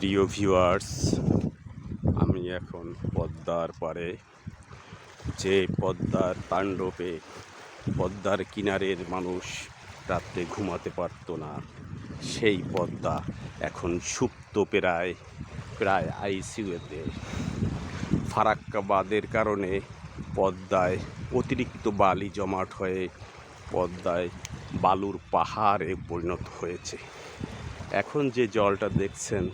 প্রিয় ভিউয়ার্স, আমি এখন পদ্মার পাড়ে। যে পদ্মার তাণ্ডবে পদ্মার কিনারের মানুষ রাত্রে ঘুমাতে পারত না, সেই পদ্মা এখন সুপ্ত প্রায় আইসিইউতে। ফারাক্কা বাঁধের কারণে পদ্মায় অতিরিক্ত বালি জমাট হয়ে পদ্মায় বালুর পাহাড়ে পরিণত হয়েছে। এখন যে জলটা দেখছেন,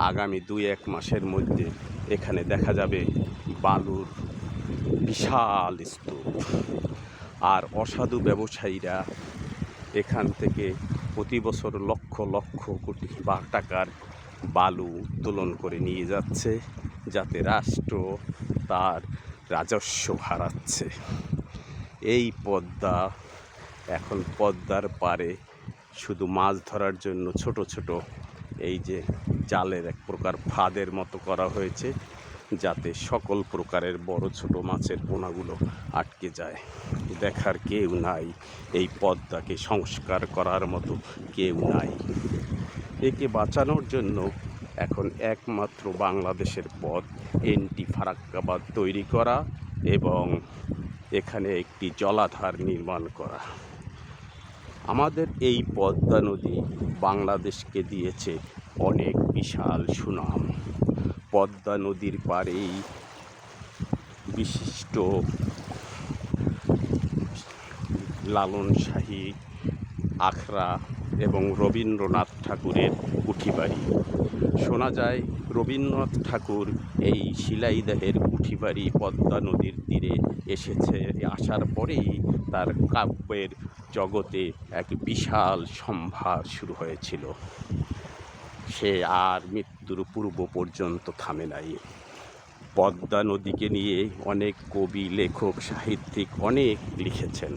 আগামী 2-1 মাসের মধ্যে এখানে দেখা যাবে বালুর বিশাল স্তূপ। আর অসাধু ব্যবসায়ীরা এখান থেকে প্রতি বছর লক্ষ লক্ষ কোটি টাকার বালু উত্তোলন করে নিয়ে যাচ্ছে, যাতে রাষ্ট্র তার রাজস্ব হারাচ্ছে। এই পদ্মা এখন পদ্মার পাড়ে শুধু মাছ ধরার জন্য ছোট ছোট এই যে জালের এক প্রকার ফাঁদের মতো করা হয়েছে, যাতে সকল প্রকারের বড় ছোট মাছের পোনাগুলো আটকে যায়। দেখার কেউ নাই, এই পদ্মাকে সংস্কার করার মতো কেউ নাই। একে বাঁচানোর জন্য এখন একমাত্র বাংলাদেশের পথ এনটি ফারাক্কা বাঁধ তৈরি করা এবং এখানে একটি জলাধার নির্মাণ করা। আমাদের এই পদ্মা নদী বাংলাদেশকে দিয়েছে অনেক বিশাল সুনাম। পদ্মা নদীর পাড়েই বিশিষ্ট লালন শাহী, আখড়া এবং রবীন্দ্রনাথ ঠাকুরের কুঠিবাড়ি। শোনা যায় রবীন্দ্রনাথ ঠাকুর এই শিলাইদহের কুঠিবাড়ি পদ্মা নদীর তীরে আসার পরেই তার কাব্যের জগতে এক বিশাল সম্ভার শুরু হয়েছিল। সে আর মৃত্যুর পূর্ব পর্যন্ত থামে নাই। পদ্মা নদীকে নিয়ে অনেক কবি, লেখক, সাহিত্যিক অনেক লিখেছেন।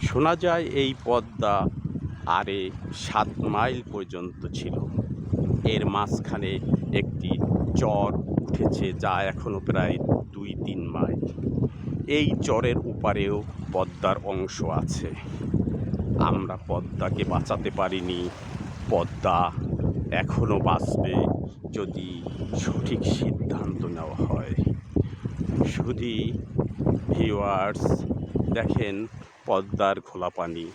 শোনা যায় এই পদ্মা আরে 7 মাইল পর্যন্ত ছিল। এর মাঝখানে একটি চর উঠেছে, যা এখনও প্রায় 2-3 মাইল। এই চরের উপারেও পদ্মার অংশ আছে। আমরা পদ্মাকে বাঁচাতে পারিনি। পদ্মা এখনও বাঁচবে যদি সঠিক সিদ্ধান্ত নেওয়া হয়। শুধু ভিউয়ার্স দেখেন পদ্মার ঘোলা পানি।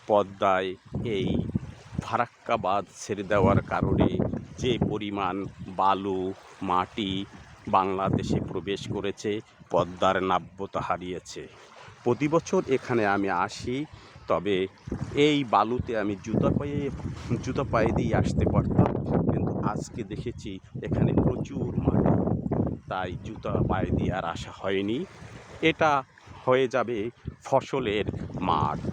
পদ্মায় এই ফারাক্কা বাঁধ ছেড়ে দেওয়ার কারণে যে পরিমাণ বালু, মাটি বাংলাদেশে প্রবেশ করেছে, পদ্মার নাব্যতা হারিয়েছে। প্রতি বছর এখানে আমি আসি, তবে এই বালুতে আমি জুতা পায়ে দিয়ে আসতে পারতাম, কিন্তু আজকে দেখেছি এখানে প্রচুর মাটি, তাই জুতা পায়ে দিয়ে আর আসা হয়নি। এটা হয়ে যাবে ফসলের মাঠ।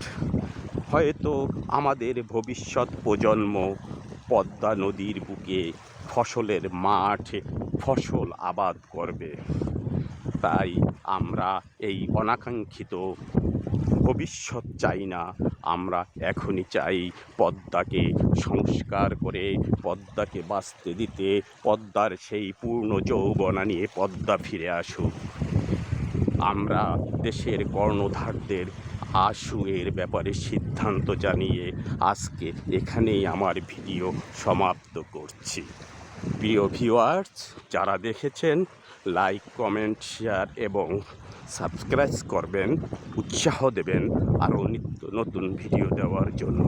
হয়তো আমাদের ভবিষ্যৎ প্রজন্ম পদ্মা নদীর বুকে ফসলের মাঠে ফসল আবাদ করবে। তাই আমরা এই অনাকাঙ্ক্ষিত ভবিষ্যৎ চাই না, আমরা এখনই চাই পদ্মাকে সংস্কার করে পদ্মাকে বাঁচতে দিতে, পদ্মার সেই পূর্ণ যৌবনা নিয়ে পদ্মা ফিরে আসুক। আমরা দেশের কর্ণধারদের এর ব্যাপারে সিদ্ধান্ত জানিয়ে আজকে এখানেই আমার ভিডিও সমাপ্ত করছি। প্রিয় ভিউয়ার্স, যারা দেখেছেন লাইক, কমেন্ট, শেয়ার এবং সাবস্ক্রাইব করবেন, উৎসাহ দেবেন আরও নিত্য নতুন ভিডিও দেওয়ার জন্য।